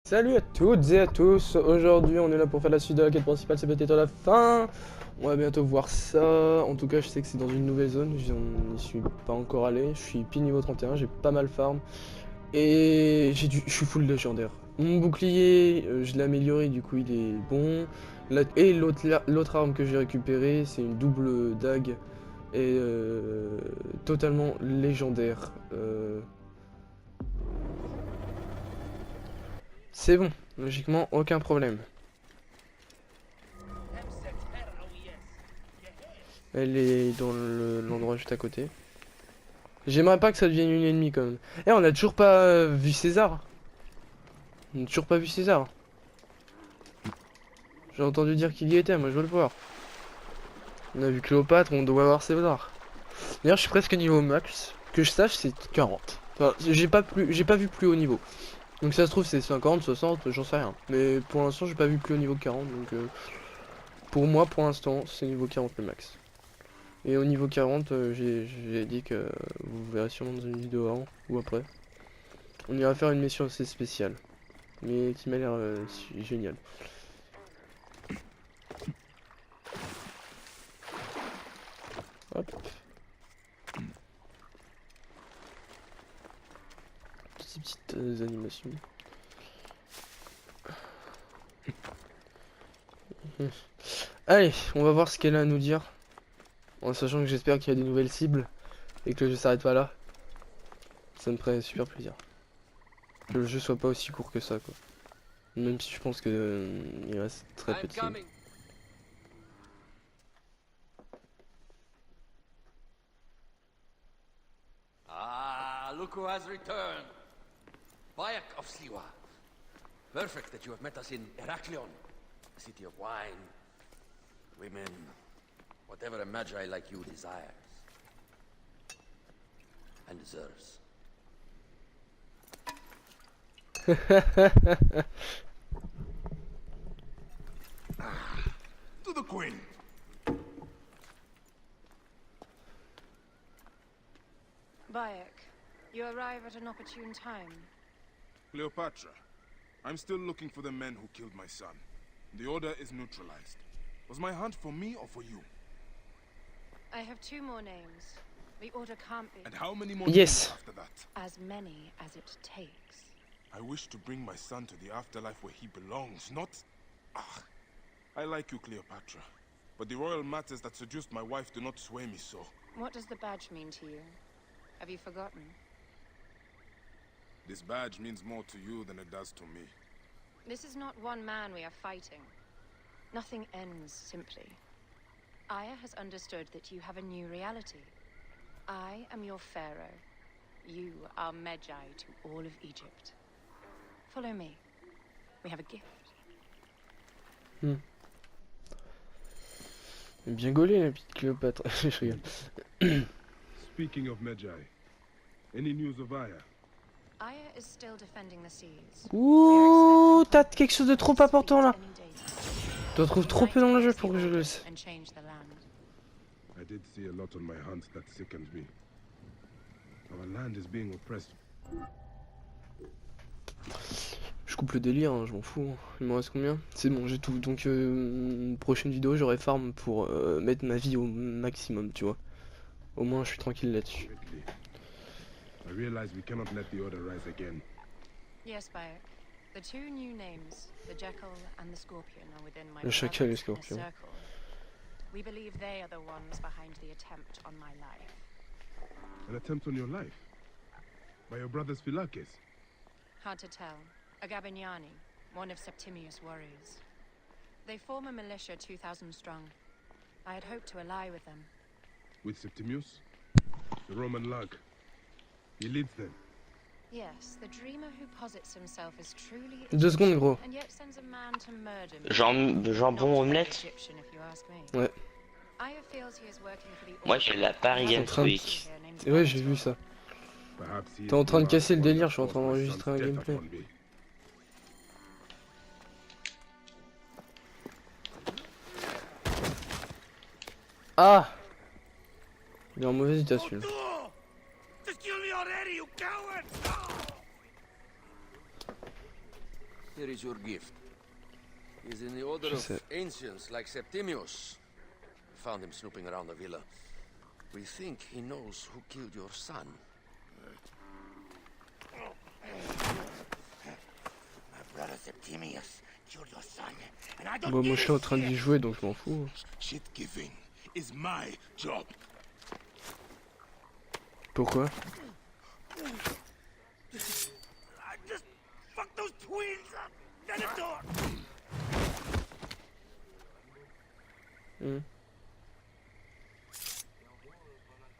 Salut à toutes et à tous, aujourd'hui on est là pour faire la suite de la quête principale, c'est peut-être la fin. On va bientôt voir ça, en tout cas je sais que c'est dans une nouvelle zone, je n'y suis pas encore allé, je suis pile niveau 31, j'ai pas mal farm. Et je suis full légendaire. Mon bouclier, je l'ai amélioré, du coup il est bon. Et l'autre arme que j'ai récupérée, c'est une double dague, et totalement légendaire. C'est bon, logiquement aucun problème. Elle est dans l'endroit juste à côté. J'aimerais pas que ça devienne une ennemie quand même. Eh, on a toujours pas vu César. On a toujours pas vu César. J'ai entendu dire qu'il y était, moi je veux le voir. On a vu Cléopâtre, on doit voir César. D'ailleurs, je suis presque niveau max. Que je sache, c'est 40. Enfin, j'ai pas vu plus haut niveau. Donc ça se trouve c'est 50, 60, j'en sais rien. Mais pour l'instant, j'ai pas vu plus haut niveau 40. Donc pour moi, pour l'instant, c'est niveau 40 le max. Et au niveau 40, j'ai dit que vous verrez sûrement dans une vidéo avant ou après. On ira faire une mission assez spéciale, mais qui m'a l'air géniale. Hop. Toutes ces petites animations. Allez, on va voir ce qu'elle a à nous dire. En sachant que j'espère qu'il y a des nouvelles cibles et que le jeu s'arrête pas là. Ça me ferait super plaisir. Que le jeu soit pas aussi court que ça, quoi. Même si je pense que il reste très peu de cibles. Ah, look who has returned. Bayek of Siwa. Perfect that you have met us in Heraklion, the city of wine, women, whatever a magi like you desires and deserves. To the Queen. Bayek, you arrive at an opportune time. Cleopatra, I'm still looking for the men who killed my son. The order is neutralized. Was my hunt for me or for you? I have two more names. The order can't be And how many more Yes. days after that? as many as it takes. I wish to bring my son to the afterlife where he belongs, not... Ah, I like you, Cleopatra. But the royal matters that seduced my wife do not sway me so. What does the badge mean to you? Have you forgotten? This badge means more to you than it does to me. This is not one man we are fighting. Nothing ends simply. Aya has understood that you have a new reality. I am your pharaoh. You are Medjay to all of Egypt. Follow me. We have a gift. Bien gaulé la petite Cléopâtre. Je rigole. Speaking of Medjay, any news of Aya? Aya is still defending the seas. Ouh, t'as quelque chose de trop important là. Tu en trouves trop peu dans le jeu pour que je le laisse. And change the land. I did see a lot on my hunt that sickens me. Our land is being oppressed. Je coupe le délire, hein, je m'en fous. Il me reste combien? C'est bon, j'ai tout. Donc, prochaine vidéo, j'aurai farm pour mettre ma vie au maximum, tu vois. Au moins, je suis tranquille là-dessus. Quickly. I realize we cannot let the order rise again. Yes, Bayek. The two new names, the Jackal and the Scorpion, are within my Le chacal et le presence in a scorpion. circle. We believe they are the ones behind the attempt on my life. An attempt on your life? By your brothers Philakes? Hard to tell. A Gabignani, one of Septimius' warriors. They form a militia 2,000 strong. I had hoped to ally with them. With Septimius? The Roman lug. He leads them. Yes, the dreamer who posits himself as truly 2 secondes, Egyptian, gros. and yet sends a man to murder me. Jambon Not omelette. Egyptian, if you ask me. Ouais. Aya feels he is working for the Moi order. j'ai la Paris Ils sont en Games train de- Week. C'est vrai, j'ai vu ça. Perhaps he T'es en is train de the casser le last one délire, that je suis en train forced my d'enregistrer un son's death gameplay. upon me. Ah! Il est en mauvais état celui-là. Here is your gift. He's in the order Je of sais. ancients like Septimius. We found him snooping around the villa. We think he knows who killed your son. My brother Septimius killed your son, and I don't Bon, moi je suis en give a train d'y shit. jouer donc je m'en fous. Shit giving is my job. Pourquoi? I just fucked those twins up. Venator! Hmm.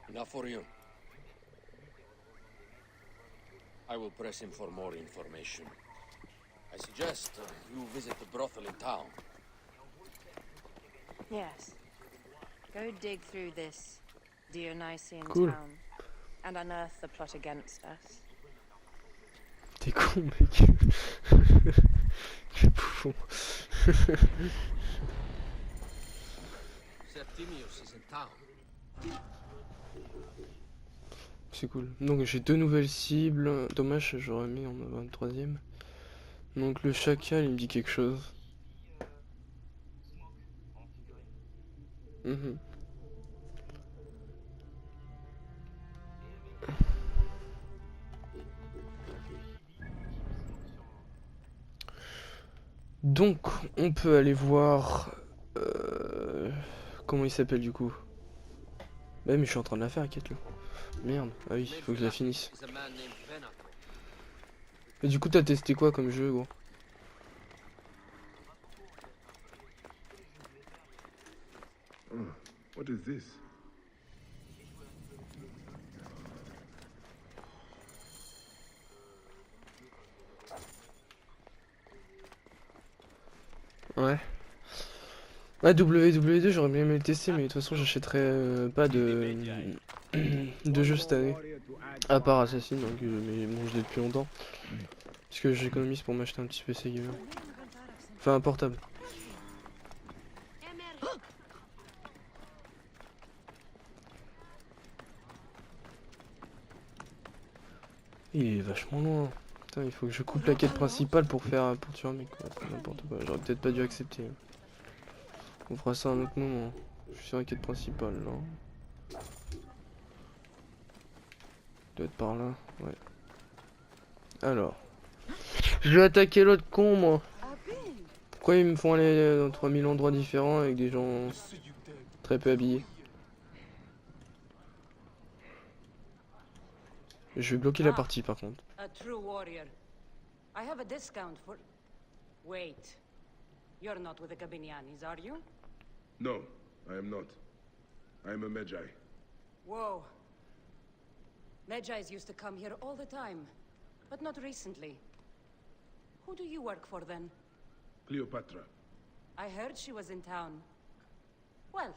Enough for you. I will press him for more information. I suggest you visit the brothel in town. Yes. Go dig through this Dionysian Cool. town and unearth the plot against us. T'es con mec. Quel bouffon. Septimius is in town. C'est cool. Donc j'ai deux nouvelles cibles. Dommage, j'aurais mis en 23ème. Donc le chacal il me dit quelque chose. Mhm. Donc on peut aller voir comment il s'appelle du coup. Bah mais je suis en train de la faire, quête là. Merde, ah oui, faut que je la finisse. Is a man named Venator. Et du coup t'as testé quoi comme jeu gros? What is this? Ouais. Ouais, WWE2 j'aurais bien aimé le tester mais de toute façon j'achèterai pas de de jeux cette année. À part Assassin donc mais bon je l'ai depuis longtemps. Parce que j'économise pour m'acheter un petit PC gamer. Enfin un portable. Il est vachement loin. Putain, il faut que je coupe la quête principale pour tuer un mec quoi. N'importe quoi. J'aurais peut-être pas dû accepter. On fera ça à un autre moment. Je suis sur la quête principale là. Doit être par là, ouais. Alors. Je vais attaquer l'autre con moi. Pourquoi ils me font aller dans 3000 endroits différents avec des gens très peu habillés? Je vais bloquer la partie par contre. A true warrior. I have a discount for... Wait. You're not with the Gabinianis, are you? No, I am not. I am a Magi. Whoa. Medjais used to come here all the time, but not recently. Who do you work for then? Cleopatra. I heard she was in town. Well,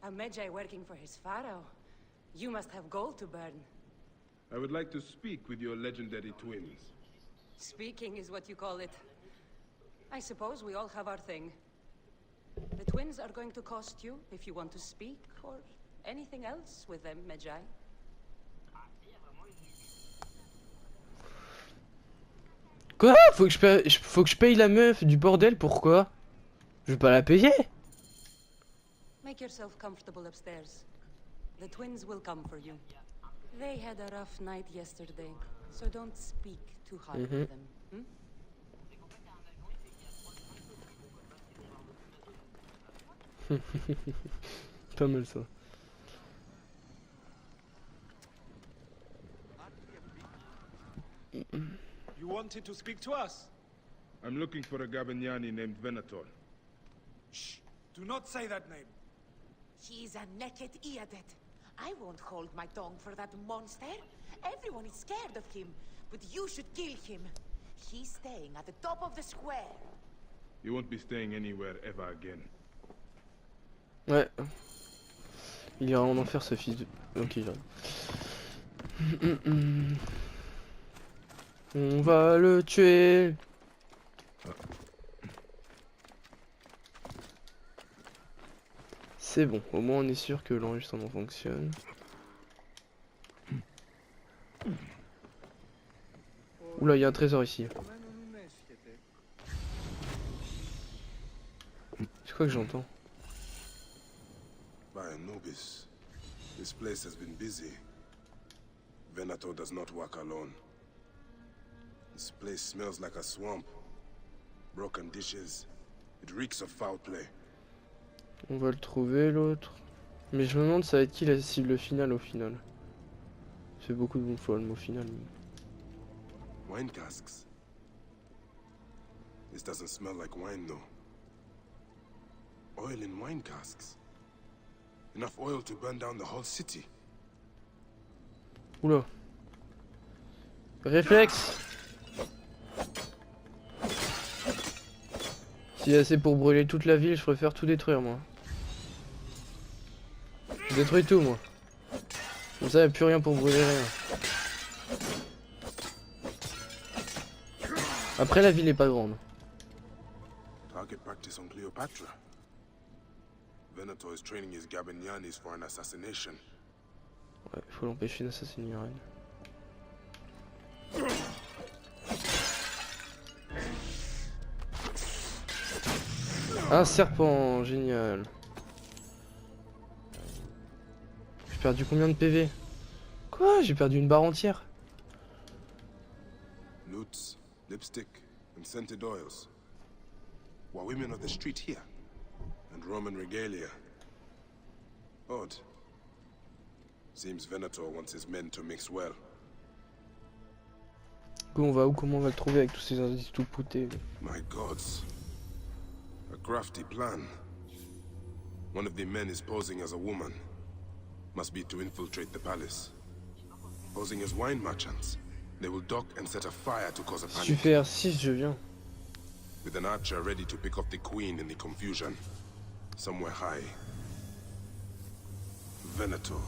a Medjay working for his pharaoh. You must have gold to burn. I would like to speak with your legendary twins. Speaking is what you call it. I suppose we all have our thing. The twins are going to cost you if you want to speak, or anything else with them, Medjay. Quoi? Faut que je paye la meuf du bordel, pourquoi? Je vais pas la payer. Make yourself comfortable upstairs. The twins will come for you. They had a rough night yesterday, so don't speak too hard with them. Hmm? Pas mal ça. You wanted to speak to us? I'm looking for a Gabiniani named Venator. Shh! Do not say that name. He's a naked Iadet. I won't hold my tongue for that monster. Everyone is scared of him, but you should kill him. He's staying at the top of the square. You won't be staying anywhere ever again. Ouais. Il ira en enfer ce fils de... Ok, j'arrive. On va le tuer. C'est bon, au moins on est sûr que l'enregistrement fonctionne. Oula, il y a un trésor ici. C'est quoi que j'entends? By Anubis, this place has been busy. Venator does not work alone. This place smells like a swamp. Broken dishes. It reeks of foul play. On va le trouver l'autre. Mais je me demande ça va être qui la cible finale au final. C'est beaucoup de bon fois le mot final. Wine casks. This doesn't smell like wine though. Oil in wine casks. Enough oil to burn down the whole city. Oula. Réflexe. S'il y a assez pour brûler toute la ville, je préfère tout détruire moi. Je détruis tout moi. Comme ça, il n'y a plus rien pour brûler rien. Après, la ville est pas grande. Target practice on Cleopatra. Venator is training his Gabinianis for an assassination. Ouais, faut l'empêcher d'assassiner une reine. Un serpent, génial. J'ai perdu combien de PV? Quoi? J'ai perdu une barre entière. Loots, lipstick, and scented oils. Were women of the street here? And Roman regalia. Odd. Seems Venator wants his men to mix well. On va où? Comment on va le trouver avec tous ces indices tout poutés? My gods. A crafty plan. One of the men is posing as a woman. Must be to infiltrate the palace. Posing as wine merchants. They will dock and set a fire to cause a Si tu panic. fais R6, je viens. With an archer ready to pick off the queen in the confusion. Somewhere high. Venator.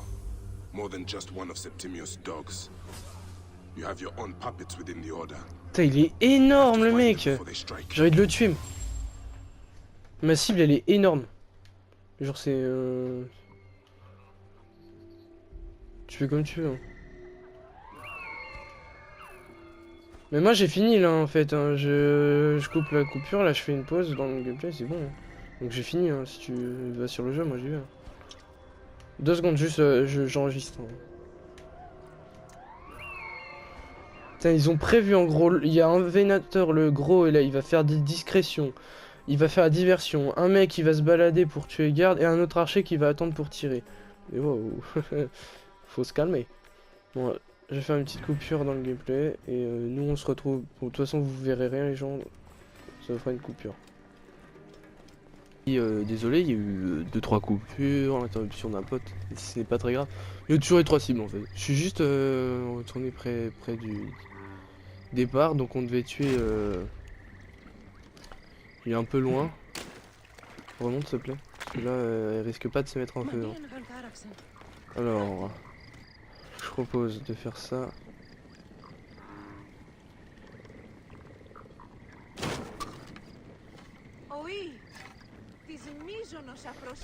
More than just one of Septimius' dogs. You have your own puppets within the order. Putain, il est énorme le Find mec. them before they strike. J'ai envie de le tuer. Ma cible elle est énorme. Genre c'est Tu fais comme tu veux. Hein. Mais moi j'ai fini là en fait. Hein. Je coupe la coupure, là je fais une pause dans le gameplay, c'est bon. Hein. Donc j'ai fini. Hein. Si tu vas sur le jeu, moi j'y vais. Hein. 2 secondes juste, j'enregistre. Hein. Putain, ils ont prévu en gros, il y a un Venator le gros et là il va faire des discrétions. Il va faire la diversion, un mec qui va se balader pour tuer les gardes et un autre archer qui va attendre pour tirer. Et wow, faut se calmer. Bon, je vais faire une petite coupure dans le gameplay et nous on se retrouve. Bon, de toute façon vous verrez rien les gens, ça fera une coupure. Et, désolé, il y a eu 2-3 coupures, l'interruption d'un pote, c'est pas très grave. Il y a toujours les 3 cibles en fait. Je suis juste retourné près du départ, donc on devait tuer. Il est un peu loin. Remonte s'il te plaît. Parce que là, elle risque pas de se mettre en feu. Hein. Alors, je propose de faire ça.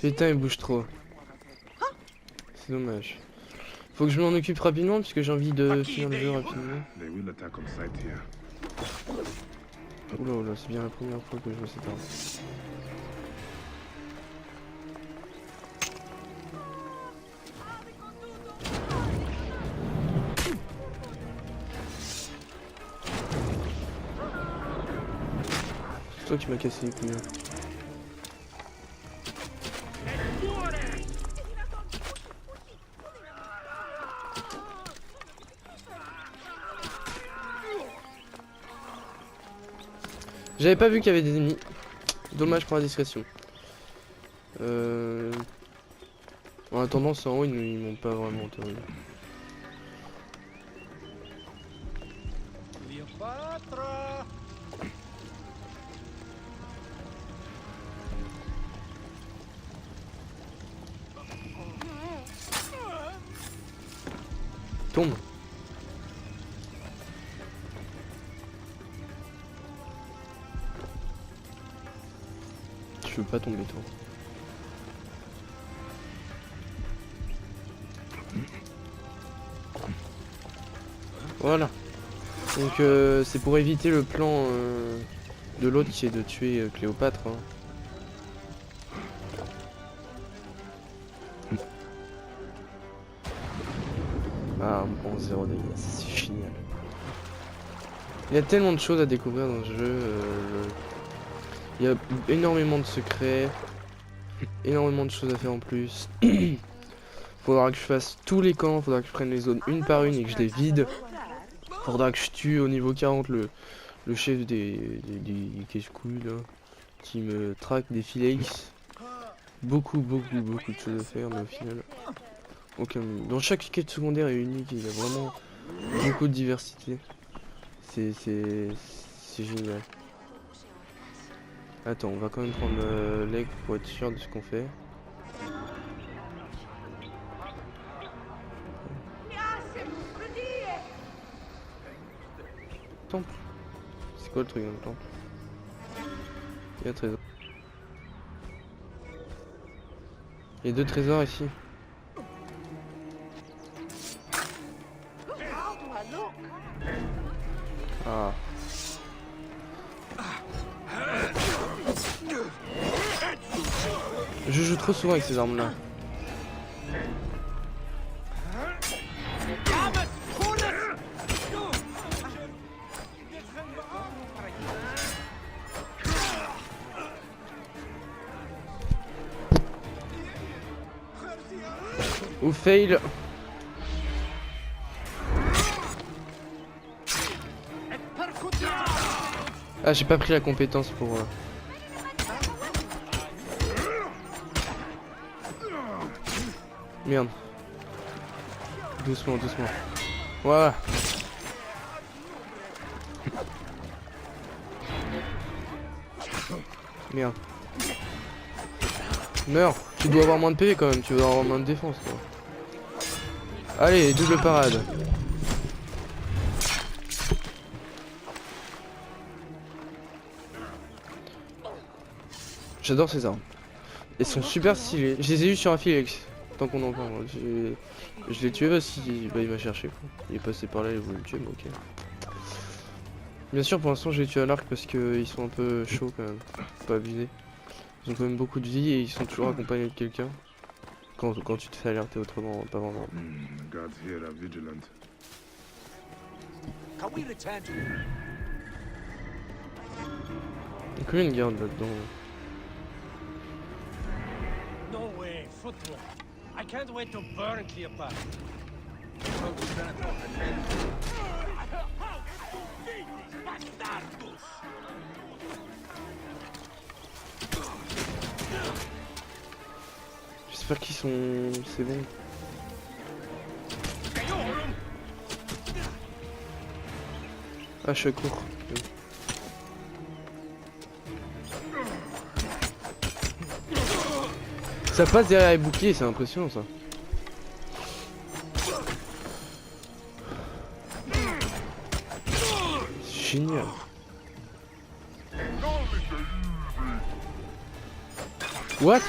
Putain, il bouge trop. C'est dommage. Faut que je m'en occupe rapidement puisque j'ai envie de finir le jeu rapidement. Oula oula, c'est bien la première fois que je vois cette arme. C'est toi qui m'as cassé les couilles. J'avais pas vu qu'il y avait des ennemis. Dommage pour la discrétion. En attendant, c'est en haut, ils m'ont pas vraiment terrible. Tombe. Je veux pas tomber toi. Voilà. Donc c'est pour éviter le plan de l'autre qui est de tuer Cléopâtre. Hein. Ah, bon, 0 dégâts, c'est génial. Il y a tellement de choses à découvrir dans ce jeu. Il y a énormément de secrets, énormément de choses à faire en plus. Faudra que je fasse tous les camps, faudra que je prenne les zones une par une et que je les vide. Faudra que je tue au niveau 40 le chef des cache-couilles là, qui me traque des filex. Beaucoup de choses à faire, mais au final, aucun. Dans chaque quête secondaire est unique, il y a vraiment beaucoup de diversité. C'est génial. Attends, on va quand même prendre l'aigle pour être sûr de ce qu'on fait. Temple. C'est quoi le truc dans le temple? Il y a un trésor. Il y a 2 trésors ici. Ah. Je joue trop souvent avec ces armes là. Ou fail. Ah, j'ai pas pris la compétence pour... Merde. Doucement. Voilà. Merde. Meurs. Tu dois avoir moins de PV quand même, tu dois avoir moins de défense toi. Allez, double parade. J'adore ces armes. Elles sont super stylées. Je les ai eues sur un Philex. Tant qu'on en parle. Je l'ai tué parce qu'il m'a cherché. Quoi. Il est passé par là, il voulait me tuer, mais ok. Bien sûr, pour l'instant, je l'ai tué à l'arc parce qu'ils sont un peu chauds quand même. Faut pas abuser. Ils ont quand même beaucoup de vie et ils sont toujours accompagnés de quelqu'un. Quand tu te fais alerter autrement, pas vraiment. Guards here are vigilant. Can we return to... Il y a combien de gardes là-dedans? No way, football. I can't wait to burn Cleopatra. J'espère qu'ils sont... c'est bon. Ah, je suis à court. Ça passe derrière les boucliers, c'est impressionnant ça. C'est génial. What?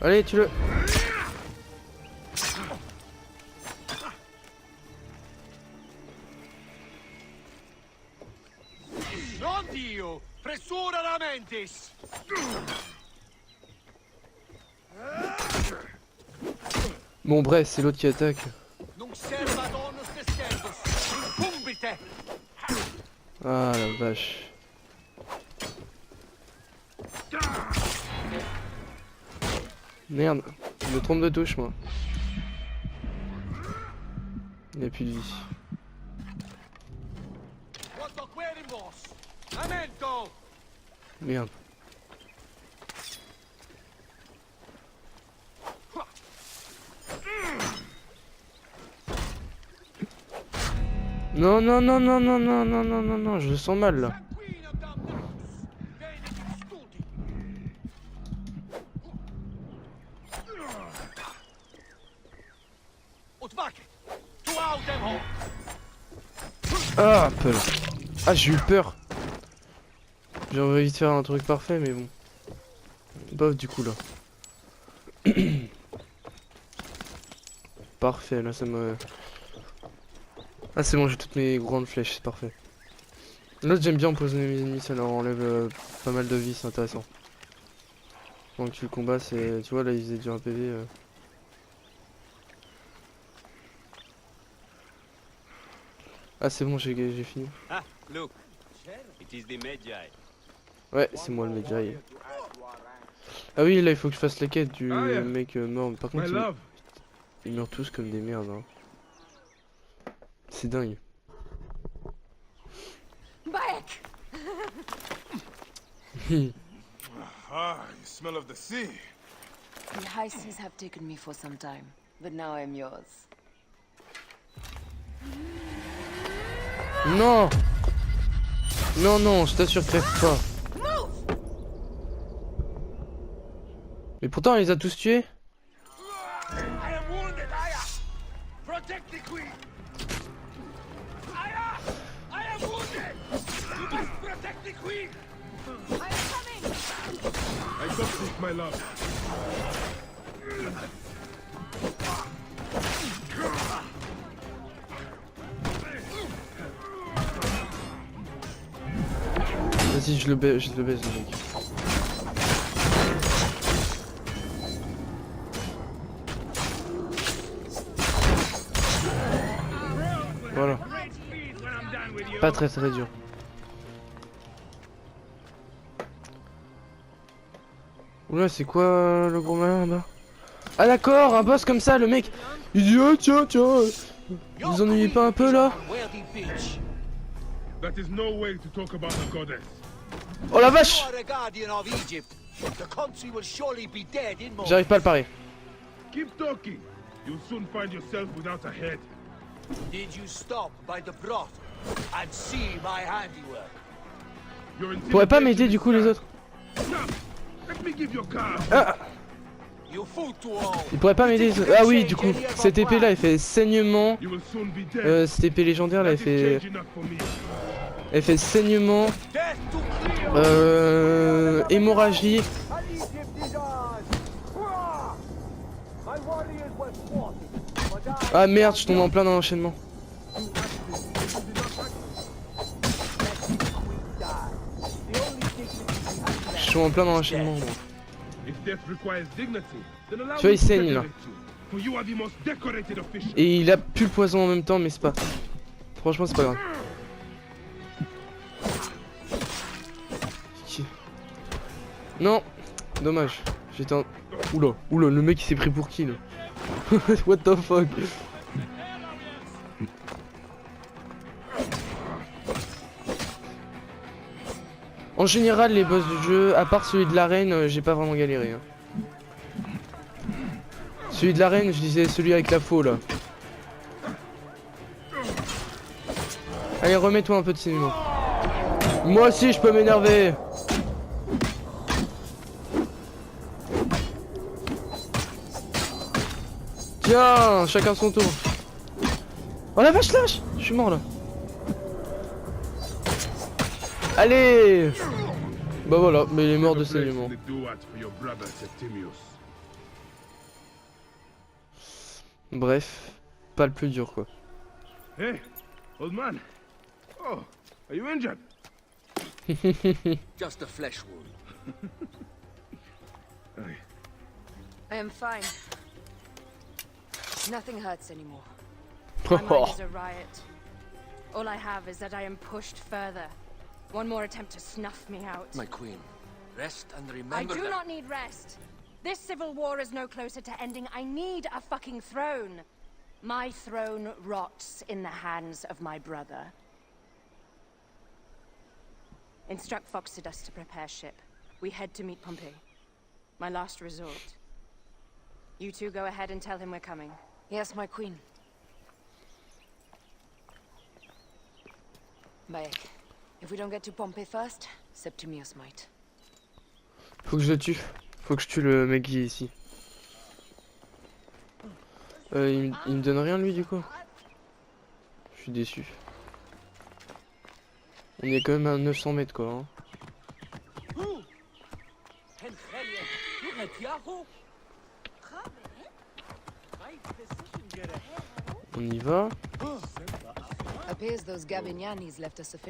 Allez, tue-le. Non Dio! Pressura la mentis! Bon bref, c'est l'autre qui attaque. Non serva donus descendos! Incumbite! Ah la vache. Merde, je me trompe de touche moi. Il n'y a plus de vie. Quanto queribus! Lamento! Merde. Non, je le sens mal là. Sanguino damnatus! Veni studi! Utvac! Tu autem! Ah, peu là. Ah, j'ai eu peur. J'ai envie de faire un truc parfait, mais bon. Bof, du coup là. Parfait, là ça me... Ah, c'est bon, j'ai tout toutes mes grandes flèches, c'est parfait. L'autre j'aime bien empoisonner mes ennemis, ça leur enlève pas mal de vie, c'est intéressant. Donc tu le combats, c'est. Tu vois là ils faisaient déjà un PV. Ah c'est bon, j'ai fini. Ah, look. It is the Magi. Ouais, c'est moi le Medjay. Ah oui, là il faut que je fasse la quête du mec mort. Par contre, ils meurent tous comme des merdes. Hein. C'est dingue. Back! Ah, you smell of the sea. The high seas have taken me for some time, but now I'm yours. Non! Non, non, je t'assure, crève pas. Mais pourtant, on les a tous tués. I am wounded, Aya! Protect the queen! Aya! I am wounded! You must protect the queen! I'm coming! I got this, my love. Vas-y, je le baise, le mec. Voilà. Pas très dur. Oula, c'est quoi le gros malin là-bas? Ah d'accord, un boss comme ça, le mec il dit oh, tiens, vous ennuyez pas un peu là? That is no way to talk about the goddess. Oh la vache! J'arrive pas à le parer. Keep talking. You'll soon find yourself without a head. Did you stop by the broth and see my handiwork? Pourrait pas m'aider du coup les autres? Let me give you a card. Ah! You fool to all. Il pourrait pas m'aider. Ah oui, du coup, cette épée là elle fait saignement. You will soon be dead. Cette épée légendaire là elle That is fait. change enough for me. Elle fait saignement. Death to clear. Hémorragie. Ah merde, je tombe en plein dans l'enchaînement. Je tombe en plein dans l'enchaînement. moi. If death requires dignity, then allow Tu vois, me il to saigne, là. decorate you, for you are the most decorated official. Et il a plus le poison en même temps, mais c'est pas. Franchement, c'est pas grave. Non, dommage. J'étais en. Oula, le mec il s'est pris pour qui là? What the fuck? En général, les boss du jeu, à part celui de l'arène, j'ai pas vraiment galéré. Hein. Celui de l'arène, je disais celui avec la faux là. Allez, remets-toi un peu de cinéma. Moi aussi, je peux m'énerver. Tiens, chacun son tour. Oh la vache, lâche! Je suis mort là. Allez! Bah voilà, mais il est mort de saignement. Bref, pas le plus dur quoi. Hey, old man. Oh, are you injured? Just a flesh wound. I am fine. Nothing hurts anymore. My mind is a riot. All I have is that I am pushed further. One more attempt to snuff me out. My queen, rest and remember I do that... not need rest. This civil war is no closer to ending. I need a fucking throne. My throne rots in the hands of my brother. Instruct Foxidus to prepare ship. We head to meet Pompey. My last resort. You two go ahead and tell him we're coming. Yes, my queen. Bayek, if we don't get to Pompey first, Septimius might. Faut que je le tue. Faut que je tue le mec qui est ici. Il me donne rien lui du coup. Je suis déçu. On est quand même à 900 mètres quoi. Hein. On y va.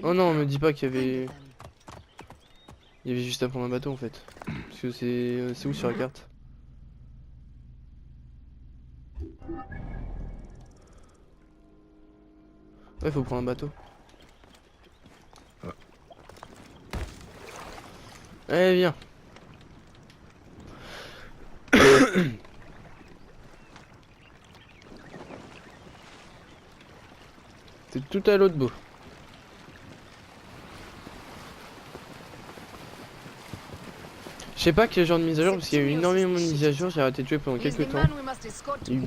Oh non, me dis pas qu'il y avait... Il y avait juste à prendre un bateau en fait. Parce que c'est où sur la carte? Ouais, faut prendre un bateau. Allez, viens. C'est tout à l'autre bout. Je sais pas quel genre de mise à jour parce qu'il y a eu énormément de mises à jour, j'ai arrêté de jouer pendant quelques temps. Il y a eu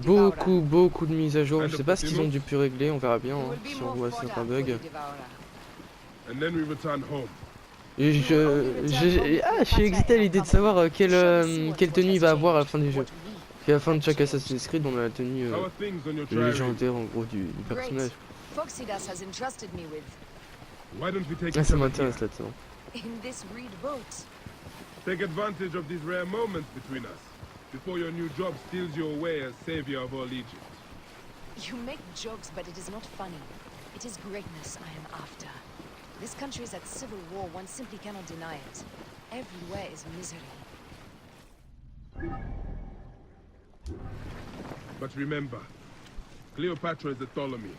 beaucoup de mises à jour, je sais pas ce qu'ils ont dû pu régler, on verra bien hein, si on voit certains bugs. Et je suis excité à l'idée de savoir quelle tenue il va avoir à la fin du jeu. Parce qu'à la fin de chaque Assassin's Creed on a la tenue légendaire en gros du personnage. Ah, ça m'intéresse là-dedans. Take advantage of these rare moments between us, before your new job steals you away as savior of all Egypt. You make jokes, but it is not funny. It is greatness I am after. This country is at civil war, one simply cannot deny it. Everywhere is misery. But remember, Cleopatra is a Ptolemy.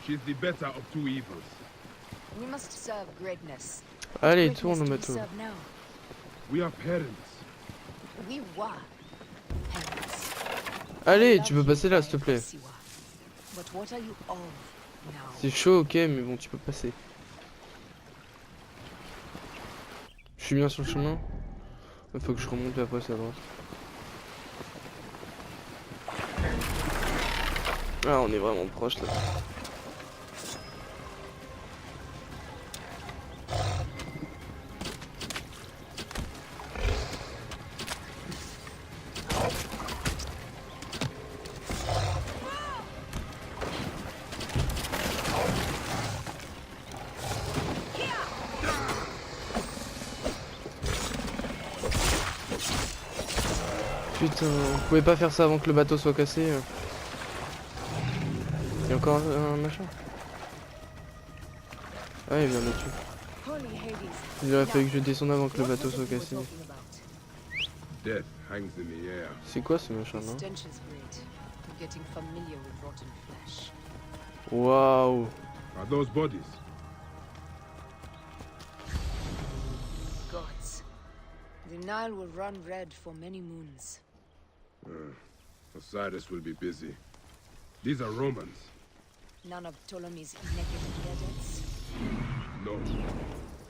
She is the better of two evils. We must serve greatness. Allez, tourne le bateau. We are parents. We were parents. Allez, tu peux passer là, s'il te plaît. But what are you of now? C'est chaud, ok, mais bon, tu peux passer. Je suis bien sur le chemin. Il faut que je remonte après, c'est à droite. Ah, on est vraiment proche là. Putain, vous pouvez pas faire ça avant que le bateau soit cassé. Il y a encore un machin. Ah, il vient de dessus. Il aurait fallu que je descende avant que le bateau soit cassé. C'est quoi ce machin là? Waouh. Are those bodies? Gods. The Nile will run red for many moons. Osiris will be busy. These are Romans. None of Ptolemy's naked cadets. No.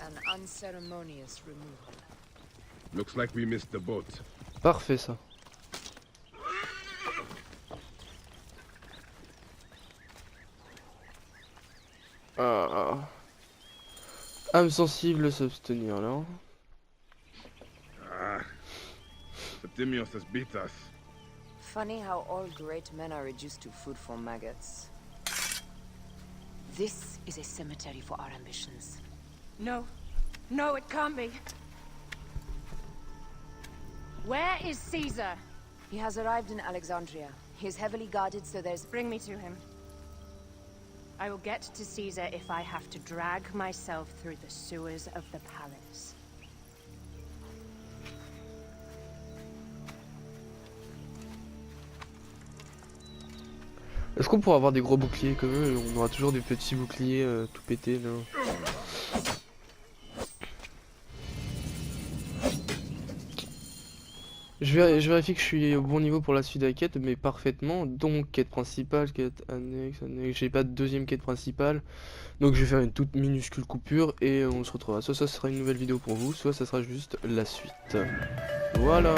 An unceremonious removal. Looks like we missed the boat. Parfait ça. Ah. Âme sensible, s'abstenir là. Ah. Septimius has beat us. Funny how all great men are reduced to food for maggots. This is a cemetery for our ambitions. No. No, it can't be. Where is Caesar? He has arrived in Alexandria. He is heavily guarded, so there's... Bring me to him. I will get to Caesar if I have to drag myself through the sewers of the palace. Est-ce qu'on pourra avoir des gros boucliers comme eux? On aura toujours des petits boucliers tout pétés là. Je vérifie que je suis au bon niveau pour la suite de la quête, mais parfaitement. Donc quête principale, quête annexe. J'ai pas de deuxième quête principale. Donc je vais faire une toute minuscule coupure et on se retrouvera. Soit ça sera une nouvelle vidéo pour vous, soit ça sera juste la suite. Voilà.